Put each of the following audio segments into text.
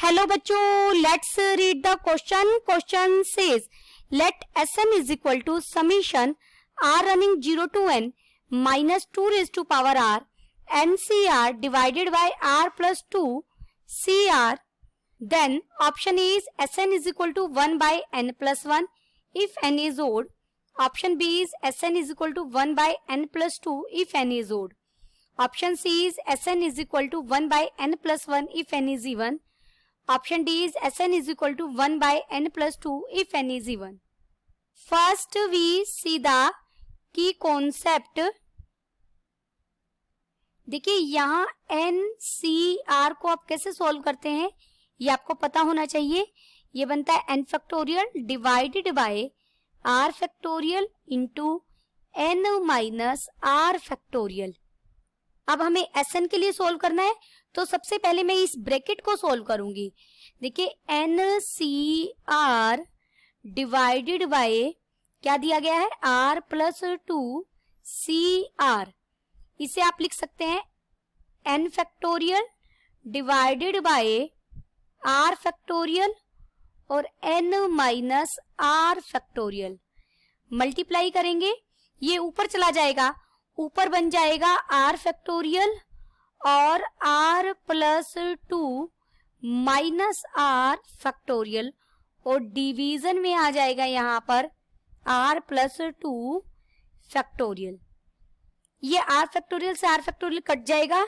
Hello बच्चों, let's read the question. Question says let Sn is equal to summation r running 0 to n minus 2 raised to power r NCR divided by r plus 2 CR. Then option A is Sn is equal to 1 by n plus 1 if n is odd. Option B is Sn is equal to 1 by n plus 2 if n is odd. Option C is Sn is equal to 1 by n plus 1 if n is even. Option D is Sn is equal to 1 by n plus 2 if n is even. First we see the key concept. देखिए यहाँ NCR को आप कैसे solve करते हैं ये आपको पता होना चाहिए. ये बनता है n factorial divided by r factorial into n minus r factorial. अब हमें Sn के लिए सोल्व करना है तो सबसे पहले मैं इस ब्रैकेट को सोल्व करूंगी. देखिए NCR डिवाइडेड बाय क्या दिया गया है r प्लस 2 CR. इसे आप लिख सकते हैं n factorial divided by r factorial और n minus r factorial. Multiply करेंगे ये ऊपर चला जाएगा, ऊपर बन जाएगा r फैक्टोरियल और r plus 2 minus r factorial और डिवीजन में आ जाएगा यहाँ पर r प्लस 2 फैक्टोरियल. ये r फैक्टोरियल से r फैक्टोरियल कट जाएगा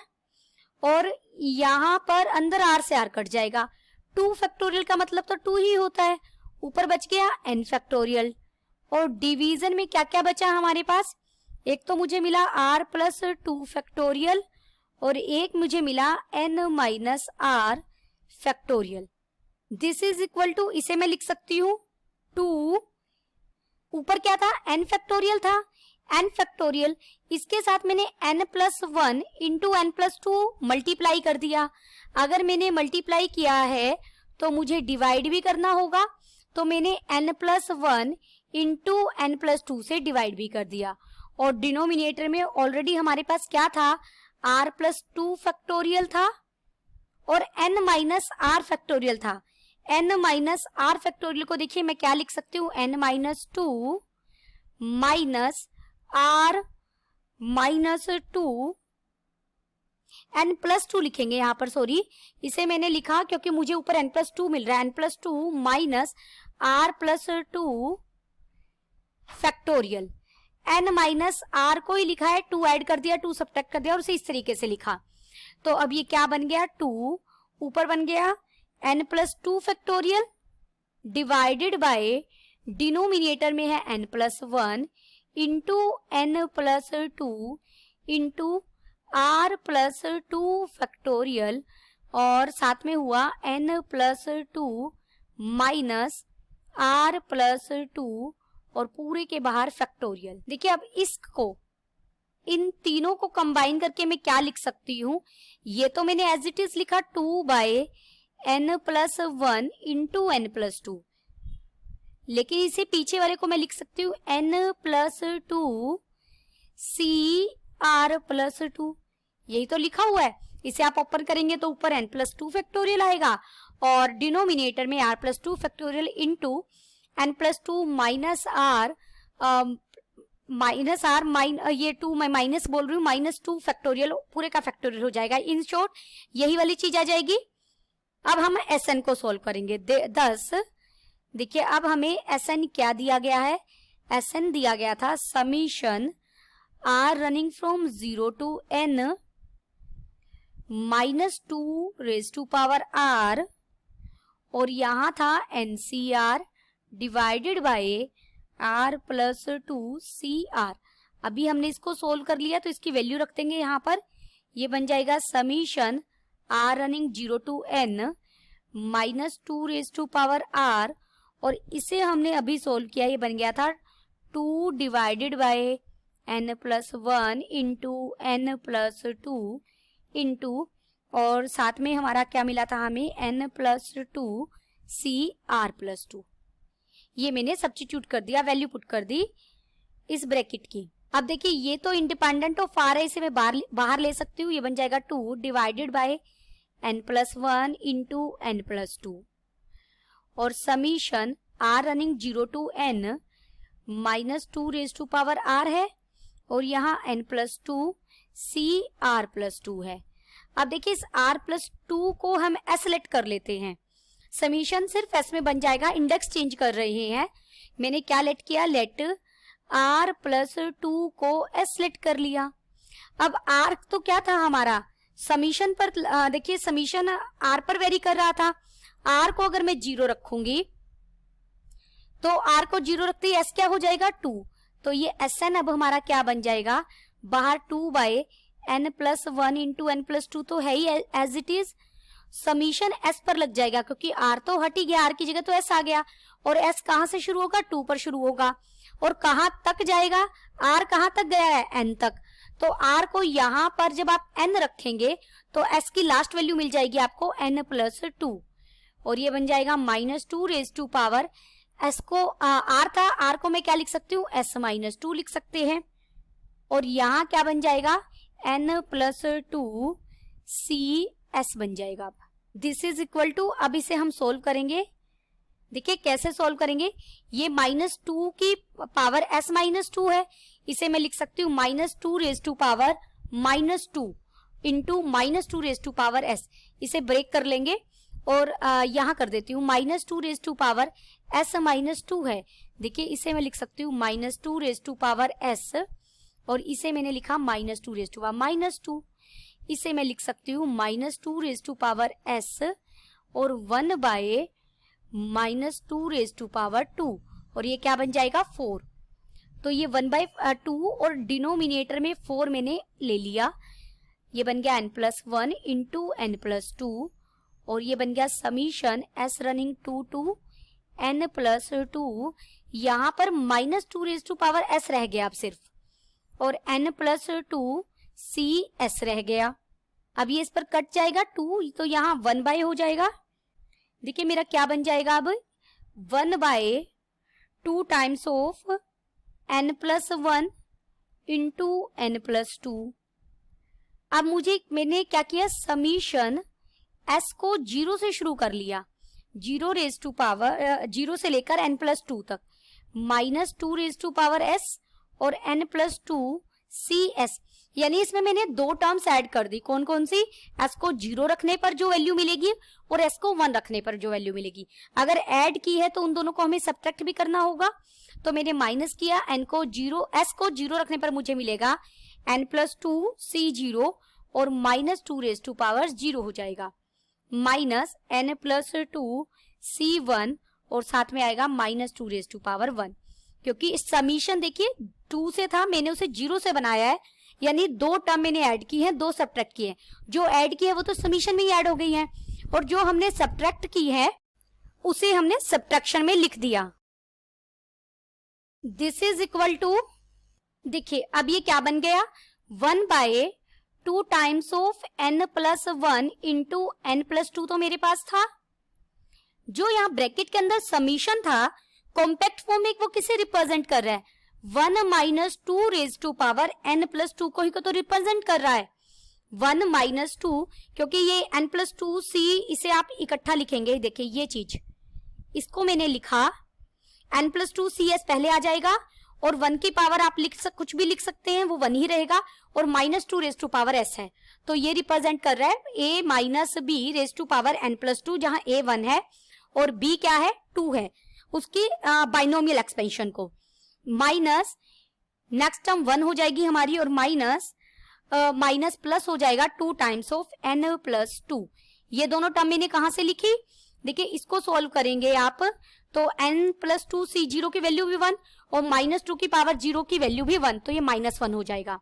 और यहाँ पर अंदर r से r कट जाएगा. 2 फैक्टोरियल का मतलब तो 2 ही होता है. ऊपर बच गया n फैक्टोरियल और डिवीजन में क्या क्या बचा हमारे पास. एक तो मुझे मिला r प्लस 2 फैक्टोरियल और एक मुझे मिला n minus r factorial. This is equal to, इसे मैं लिख सकती हूँ 2, ऊपर क्या था n फैक्टोरियल था, n फैक्टोरियल इसके साथ मैंने n plus 1 into n plus 2 multiply कर दिया. अगर मैंने मल्टीप्लाई किया है तो मुझे डिवाइड भी करना होगा, तो मैंने n plus 1 into n plus 2 से डिवाइड भी कर दिया. और डिनोमिनेटर में ऑलरेडी हमारे पास क्या था r प्लस 2 फैक्टोरियल था और n माइनस r फैक्टोरियल था. n माइनस r फैक्टोरियल को देखिए मैं क्या लिख सकती हूँ, n minus 2 minus r minus 2 n plus 2 लिखेंगे यहाँ पर. सॉरी, इसे मैंने लिखा क्योंकि मुझे ऊपर n प्लस 2 मिल रहा है. n plus 2 minus r plus 2 factorial. n minus r को ही लिखा है, 2 ऐड कर दिया, 2 सब्ट्रैक्ट कर दिया और उसे इस तरीके से लिखा. तो अब ये क्या बन गया 2, ऊपर बन गया n plus 2 factorial divided by denominator में है n plus 1 into n plus 2 into r plus 2 factorial और साथ में हुआ n plus 2 minus r plus 2 और पूरे के बाहर फैक्टोरियल. देखिए अब इसको, इन तीनों को कंबाइन करके मैं क्या लिख सकती हूँ, ये तो मैंने एज इट इज लिखा 2 by n plus 1 into n plus 2, लेकिन इसे पीछे वाले को मैं लिख सकती हूँ n प्लस 2 CR प्लस 2. यही तो लिखा हुआ है. इसे आप ओपन करेंगे तो ऊपर n प्लस 2 फैक्टोरियल आएगा और डिनोमिनेटर में r plus 2 factorial into n plus 2 minus r ये 2 मैं माइनस बोल रही हूँ, माइनस 2 फैक्टोरियल पूरे का फैक्टोरियल हो जाएगा. इन शॉर्ट यही वाली चीज आ जाएगी. अब हम Sn को सोल्व करेंगे. 10 देखिए अब हमें Sn क्या दिया गया है, Sn दिया गया था summation r running from 0 to n minus 2 raise to power r और यहाँ था NCR divided by r plus 2 CR. अभी हमने इसको सोल्व कर लिया तो इसकी वैल्यू रख देंगे यहाँ पर. ये बन जाएगा summation r running 0 to n minus 2 raise to power r और इसे हमने अभी सोल्व किया, ये बन गया था 2 divided by n plus 1 into n plus 2 into और साथ में हमारा क्या मिला था हमें n प्लस 2 CR प्लस 2. ये मैंने सब्स्टिट्यूट कर दिया, वैल्यू पुट कर दी इस ब्रैकेट की. अब देखिए ये तो इंडिपेंडेंट ऑफ r है, इसे मैं बाहर ले सकती हूँ. ये बन जाएगा 2 divided by n+1 into n+2 और summation r running 0 to n -2 raise to power r है और यहाँ n+2 cr+2 है। अब देखिए इस r+2 को हम s लेट कर लेते हैं, समीशन सिर्फ s में बन जाएगा, इंडेक्स चेंज कर रहे हैं। मैंने क्या लेट किया, लेट r+2 को s लेट कर लिया। अब r तो क्या था हमारा, समीशन पर देखिए समीशन r पर वेरी कर रहा था, r को अगर मैं 0 रखूंगी तो r को 0 रखते ही s क्या हो जाएगा 2, तो ये Sn अब हमारा क्या बन जाएगा, बाहर 2/n+1 इंटू n+2 तो है ही as it is, summation s पर लग जाएगा क्योंकि r तो हट ही गया, r की जगह तो s आ गया और s कहां से शुरू होगा, 2 पर शुरू होगा और कहां तक जाएगा, r कहां तक गया है, n तक, तो r को यहां पर जब आप n रखेंगे तो s की लास्ट वैल्यू मिल जाएगी आपको n+2 और ये बन जाएगा -2 रेज टू पावर s को r था, r को मैं क्या लिख सकती हूँ, s-2 लिख सकते हैं और यहाँ क्या बन जाएगा n+2 cs बन जाएगा। दिस इज इक्वल टू, अब इसे हम सोल्व करेंगे, देखिए कैसे सोल्व करेंगे, ये -2 की पावर s-2 है, इसे मैं लिख सकती हूँ -2 raise to power -2 into -2 raise to power s, इसे ब्रेक कर लेंगे और यहाँ कर देती हूँ -2 रेज टू पावर s-2 है, देखिए इसे मैं लिख सकती हूँ -2 रेज टू पावर s और इसे मैंने लिखा -2 रेज टू पावर -2, इसे मैं लिख सकती हूँ -2 रेज टू पावर s और 1/-2 रेज टू पावर 2 और ये क्या बन जाएगा 4, तो ये 1/2 और डिनोमिनेटर में 4 मैंने ले लिया, ये बन गया n+1 इंटू n+2 और ये बन गया summation s running 2 to n+2, यहाँ पर -2 रेज टू पावर s रह गया अब सिर्फ और n+2 cs रह गया। अब ये इस पर कट जाएगा 2 तो यहाँ 1/, हो जाएगा, देखिए मेरा क्या बन जाएगा अब 1/2 times of n+1 into n+2। अब मैंने क्या किया, समीशन s को 0 से शुरू कर लिया, 0 रेज टू पावर 0 से लेकर n+2 तक, -2 रेज टू पावर s और n+2 cs, यानी इसमें मैंने 2 टर्म्स ऐड कर दी, कौन कौन सी, s को 0 रखने पर जो वैल्यू मिलेगी और s को 1 रखने पर जो वैल्यू मिलेगी। अगर ऐड की है तो उन दोनों को हमें सब्ट्रैक्ट भी करना होगा, तो मैंने माइनस किया, s को 0 रखने पर मुझे मिलेगा n+2 c0 और -2 रेज टू पावर 0 हो जाएगा, -n+2 c1 और साथ में आएगा -2 रेज टू पावर 1, क्योंकि समीशन देखिए 2 से था, मैंने उसे 0 से बनाया है, यानी 2 टर्म मैंने ऐड की है, 2 सब्ट्रैक्ट किए हैं, जो ऐड की है वो तो समीशन में ही ऐड हो गई है और जो हमने सब्ट्रैक्ट की है उसे हमने सब्ट्रैक्शन में लिख दिया। दिस इज इक्वल टू, देखिए अब ये क्या बन गया 1/2 times of n+1 into n+2 तो मेरे पास था, जो यहाँ ब्रैकेट के अंदर समीशन था कॉम्पैक्ट फॉर्म में वो किसे रिप्रेजेंट कर रहा है, 1-2 रेज टू पावर n+2 को ही तो रिप्रेजेंट कर रहा है, 1-2 क्योंकि ये n+2 c इसे आप इकट्ठा लिखेंगे, देखिए ये चीज, इसको मैंने लिखा n+2 cs पहले आ जाएगा और 1 की पावर आप कुछ भी लिख सकते हैं, वो 1 ही रहेगा और -2 रेज टू पावर s है, तो ये रिप्रेजेंट कर रहा है a-b raise to power n+2, जहां a 1 है और b क्या है 2 है, उसकी बाइनोमियल एक्सपेंशन को, माइनस नेक्स्ट टर्म 1 हो जाएगी हमारी और माइनस प्लस हो जाएगा 2 टाइम्स ऑफ n+2, ये दोनों टर्म मैंने कहां से लिखी, देखिए इसको सॉल्व करेंगे आप तो n+2 c0 की वैल्यू भी 1 और -2 की पावर 0 की वैल्यू भी 1, तो ये -1 हो जाएगा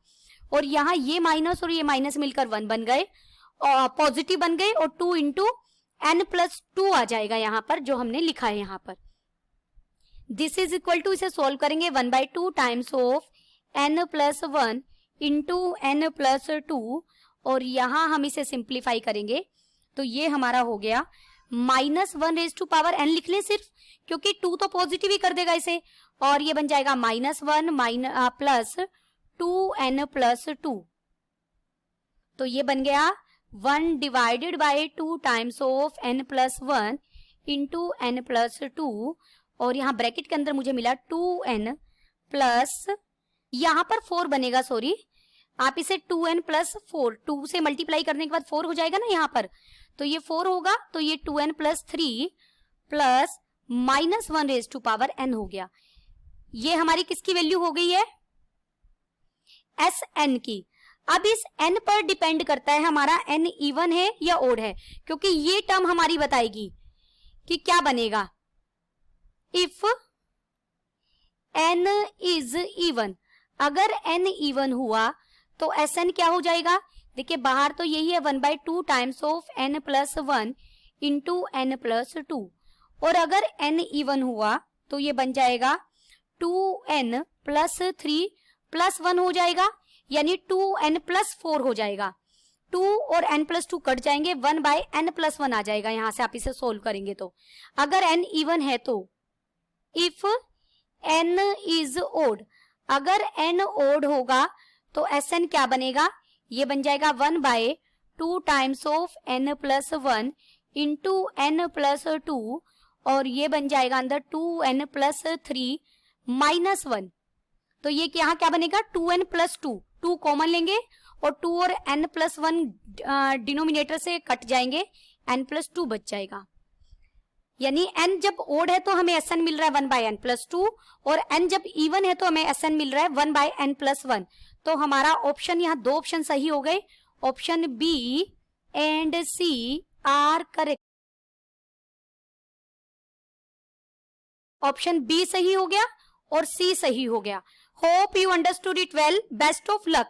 और यहाँ ये माइनस और ये माइनस मिलकर 1 बन गए और पॉजिटिव बन गए और 2 इंटू n+2 आ जाएगा यहाँ पर जो हमने लिखा है यहाँ पर। दिस इज इक्वल टू, इसे सोल्व करेंगे 1/2 times of n+1 into n+2 और यहाँ हम इसे सिंप्लीफाई करेंगे तो ये हमारा हो गया -1 रेज टू पावर n लिख लें सिर्फ, क्योंकि 2 तो पॉजिटिव ही कर देगा इसे और ये बन जाएगा -1 प्लस 2n+2, तो ये बन गया 1 divided by 2 times of n plus 1 into n plus 2, और यहाँ ब्रैकेट के अंदर मुझे मिला 2n प्लस, यहाँ पर 4 बनेगा, सॉरी, आप इसे 2n प्लस 4, 2 से मल्टीप्लाई करने के बाद 4 हो जाएगा ना यहाँ पर, तो ये 4 होगा, तो ये 2n plus 3 plus minus 1 raise to power n हो गया। ये हमारी किसकी वैल्यू हो गई है? Sn की। अब इस n पर डिपेंड करता है हमारा n इवन है या ओड है, क्योंकि ये टर्म हमारी बताएगी कि क्या बनेगा। इफ n इज इवन, अगर n इवन हुआ तो Sn क्या हो जाएगा? देखिए बाहर तो यही है 1/2 times of n plus 1 into n plus 2, और अगर n इवन हुआ तो ये बन जाएगा 2n प्लस 3 प्लस 1 हो जाएगा, यानी 2n प्लस 4 हो जाएगा। 2 और n प्लस 2 कट जाएंगे, 1/n प्लस 1 आ जाएगा यहां से, आप इसे सोल्व करेंगे तो। अगर n इवन है तो इफ n इज ओड, अगर n ओड होगा तो Sn क्या बनेगा? ये बन जाएगा 1/2 times of n plus 1 into n plus 2, और ये बन जाएगा अंदर 2n प्लस 3 माइनस 1, तो ये यहाँ क्या बनेगा? 2n प्लस 2, 2 कॉमन लेंगे और 2 और n प्लस 1 डिनोमिनेटर से कट जाएंगे, n प्लस 2 बच जाएगा। यानी n जब ओड है तो हमें Sn मिल रहा है 1/n प्लस 2, और n जब इवन है तो हमें Sn मिल रहा है 1/n प्लस 1। तो हमारा ऑप्शन, यहाँ 2 ऑप्शन सही हो गए, option B and C are correct. Option B सही हो गया और C सही हो गया। Hope you understood it well. Best of luck.